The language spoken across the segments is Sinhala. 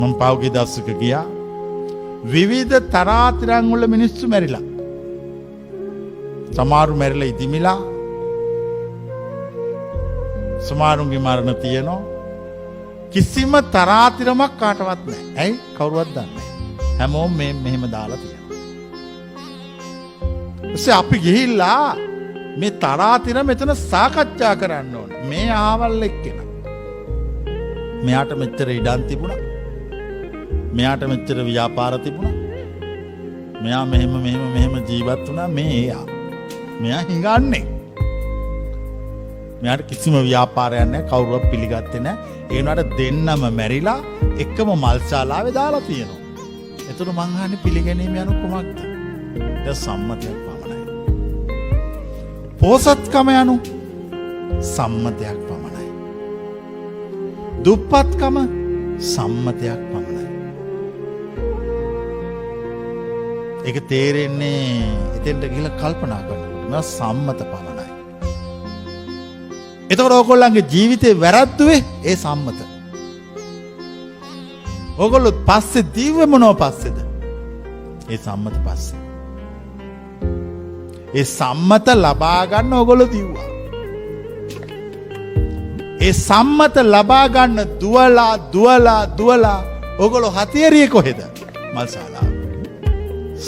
මම පහුගිය දවසක ගියා විවිධ තරාතිරම් වල මිනිස්සු මැරිලා. සමහරු මැරිලා ඉදිමිලා. සමහරුන්ගේ මරණ තියෙනවා. කිසිම තරාතිරමක් කාටවත් නැහැ. ඇයි? කවුරුවත් දන්නේ නැහැ. හැමෝම මෙහෙම දාලා තියෙනවා. ඊට අපි ගිහිල්ලා මේ තරාතිරම මෙතන සාකච්ඡා කරන්න ඕනේ. මේ ආවල් එක්කෙනා. මෙයාට මෙච්චර ඉඩම් තිබුණා. මෙයාට මෙච්චර ව්‍යාපාර තිබුණා. මෙයා මෙහෙම ජීවත් වුණා. මෙයා හිඟන්නේ. මෙයාට කිසිම ව්‍යාපාරයක් නැහැ. කවුරුවත් පිළිගත්තේ නැහැ. ඒ වුණාට දෙන්නම මැරිලා එකම මල්ශාලාවේ දාලා තියෙනවා. එතකොට මං අහන්නේ පිළිගැනීම යන කොමක්ද? ඒක සම්මතයක් පමණයි. පෝසත්කම යනු සම්මතයක් පමණයි. දුප්පත්කම සම්මතයක් පමණයි. ඒක තේරෙන්නේ එතෙන්ට ගිහලා කල්පනා කරනකොට. මම සම්මත පමණයි. එතකොට ඕගොල්ලන්ගේ ජීවිතේ වැරද්දුවේ ඒ සම්මත. ඕගොල්ලෝ පස්සේ දීවේ මොනව පස්සේද? ඒ සම්මත පස්සේ. ඒ සම්මත ලබා ගන්න ඕගොල්ලෝ දිව්වා. ඒ සම්මත ලබා ගන්න දුවලා ඕගොල්ලෝ හතියරියේ කොහෙද? මල්ශාලාව.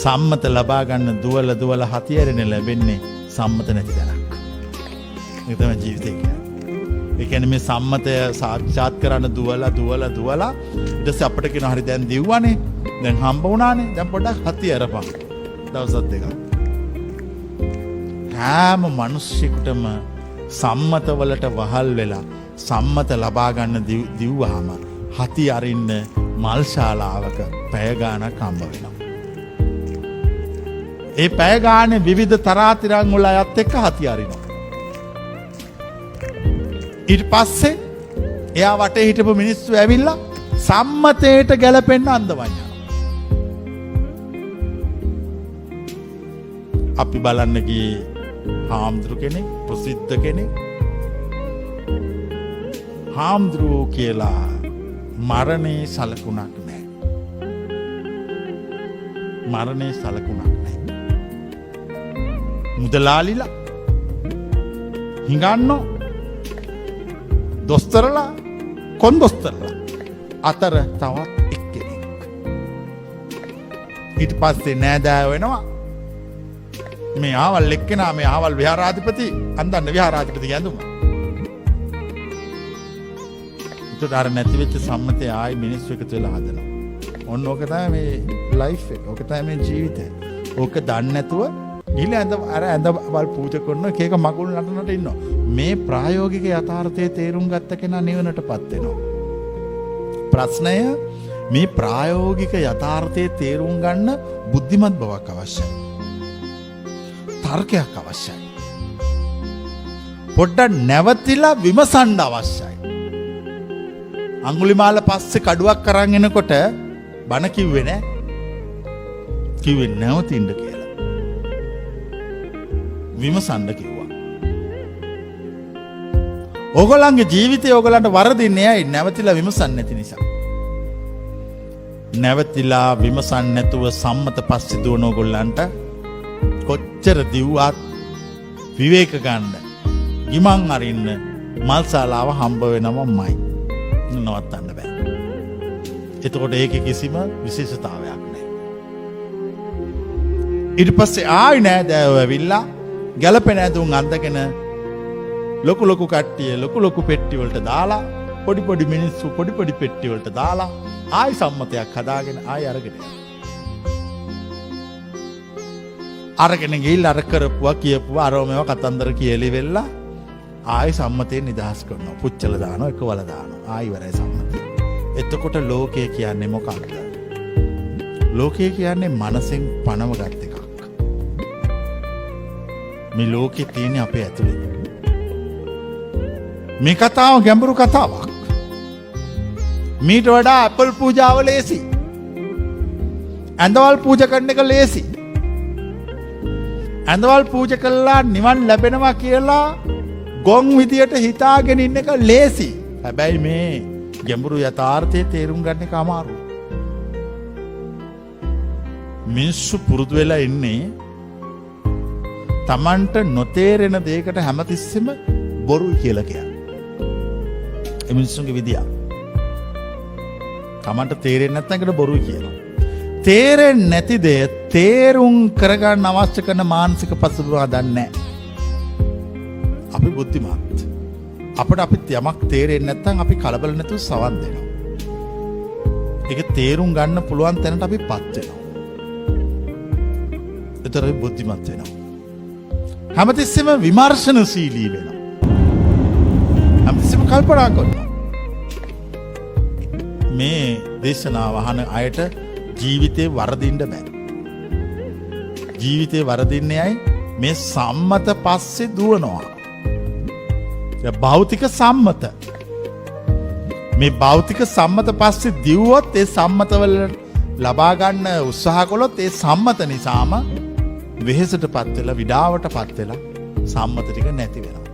සම්මත ලබා ගන්න දුවලා හතියරෙන්නේ ලැබෙන්නේ සම්මත නැති තැනක්. ඒක තමයි ජීවිතය කියන්නේ. ඒ කියන්නේ මේ සම්මතය සාක්ෂාත් කරන්න දුවලා ඊට පස්සේ අපිට කියන හරි දැන් දිව්වනේ. දැන් හම්බ වුණානේ. දැන් පොඩ්ඩක් හතියරපන්. දවස් දෙකක්. හැම මිනිස්සෙකුටම සම්මත වලට වහල් වෙලා සම්මත ලබා ගන්න දිව්වහම හති අරින්න මල්ශාලාවක පැය ගාණක් හම්බ වෙනවා. ඒ පැය ගානේ විවිධ තරාතිරම් වල අයත් එක්ක හති අරිනවා. ඊට පස්සේ එයා වටේ හිටපු මිනිස්සු ඇවිල්ලා සම්මතයට ගැලපෙන්න අන්දවන්න. අපි බලන්න ගියේ හාමුදුරු කෙනෙක්, ප්‍රසිද්ධ කෙනෙක්. හාමුදුරුවෝ කියලා මරණේ සලකුණක් නැහැ. මරණේ සලකුණක් නැහැ. මුදලාලිලා, හිඟන්නෝ, දොස්තරලා, කොන්දොස්තරලා අතර තවත් එක්කෙනෙක්. ඊට පස්සේ නෑදෑයෝ වෙනවා. මේ ආවල් එක්කෙනා, මේ ආවල් විහාරාධිපති, අන්දන්න විහාරාධිපති ගැඳුම. ඒකට අර නැති වෙච්ච සම්මතය ආයි මිනිස්සු එකතු වෙලා හදනවා. ඔන්න ඕක තමයි මේ ලයිෆ් එක. ඕක තමයි මේ ජීවිතය. ඕක දන්නේ නැතුව ගිහලා ඇඳවල් පූජා කරන එක මගුල් නටනට ඉන්නවා. මේ ප්‍රායෝගික යථාර්ථයේ තේරුම් ගත්ත කෙනා නිවනටපත් වෙනවා. ප්‍රශ්නය මේ ප්‍රායෝගික යථාර්ථයේ තේරුම් ගන්න බුද්ධිමත් බවක් අවශ්‍යයි. තර්කයක් අවශ්‍යයි. පොඩ්ඩක් නැවතිලා විමසන්න අවශ්‍යයි. අඟුලිමාල පස්සේ කඩුවක් අරන් එනකොට බණ කිව්වේ නෑ. කිව්වේ නැවතින්න කියලා. විමසන්න කිව්වා. ඕගොල්ලන්ගේ ජීවිතේ ඕගොල්ලන්ට වරදින්නේ ඇයි? නැවතිලා විමසන්නේ නැති නිසා. නැවතිලා විමසන්නේ නැතුව සම්මත පස්සේ දුවන ඕගොල්ලන්ට කොච්චර දිව්වත් විවේක ගන්න, ගිමන් අරින්න මල්ශාලාව හම්බ වෙනවමයි. නවත්තන්න බෑ. එතකොට ඒකේ කිසිම විශේෂතාවයක් නැහැ. ඊට පස්සේ ආයි නෑදෑයෝ ඇවිල්ලා ගැලපෙන ඇඳුම් අඳගෙන ලොකු කට්ටිය ලොකු පෙට්ටි වලට දාලා, පොඩි මිනිස්සු පොඩි පෙට්ටි වලට දාලා ආයි සම්මතයක් හදාගෙන ආයි අරගෙන ගිහිල්ලා අර කරපුවා කියපුවා අරෝමව කතන්දර කියලි වෙලා ආයි සම්මතයෙන් නිදහස් කරනවා. පුච්චල දානවා, එකවල දානවා. ආයි ඉවරයි සම්මතය. එතකොට ලෝකය කියන්නේ මොකක්ද? ලෝකය කියන්නේ මනසෙන් පනවගත් එකක්. මේ ලෝකේ තියෙන අපේ ඇතුලේ. මේ කතාව ගැඹුරු කතාවක්. මීට වඩා ඇපල් පූජාව ලේසි. ඇඳවල් පූජා කරන එක ලේසි. ඇඳවල් පූජා කළා නිවන් ලැබෙනවා කියලා ගොන් විදියට හිතාගෙන ඉන්න එක ලේසි. හැබැයි මේ ගැඹුරු යථාර්ථයේ තේරුම් ගන්න එක අමාරුයි. මිනිස්සු පුරුදු වෙලා ඉන්නේ තමන්ට නොතේරෙන දෙයකට හැමතිස්සෙම බොරුයි කියලා කියන්නේ. ඒ මිනිස්සුන්ගේ විදිය. තමන්ට තේරෙන්නේ නැත්නම් ඒකට බොරුයි කියනවා. තේරෙන්නේ නැති දේ තේරුම් කරගන්න අවශ්‍ය කරන මානසික පසුබිම දන්නේ නැහැ. අපි බුද්ධිමත්. අපිට යමක් තේරෙන්නේ නැත්නම් අපි කලබල නැතුව සවන් දෙනවා. ඒක තේරුම් ගන්න පුළුවන් තැනට අපිපත් වෙනවා. ඒතර අපි බුද්ධිමත් වෙනවා. හැමතිස්සෙම විමර්ශනශීලී වෙනවා. හැමතිස්සෙම කල්පනා කරනවා. මේ දේශනාව අහන අයට ජීවිතේ වරදින්න බෑ. ජීවිතේ වරදින්නේ අය මේ සම්මත පස්සේ දුවනවා. භෞතික සම්මත. මේ භෞතික සම්මත පස්සේ දිව්වොත් ඒ සම්මතවල ලබා ගන්න උත්සාහ කළොත් ඒ සම්මත නිසාම වෙහෙසටපත් වෙලා විඩාවටපත් වෙලා සම්මත ටික නැති වෙනවා.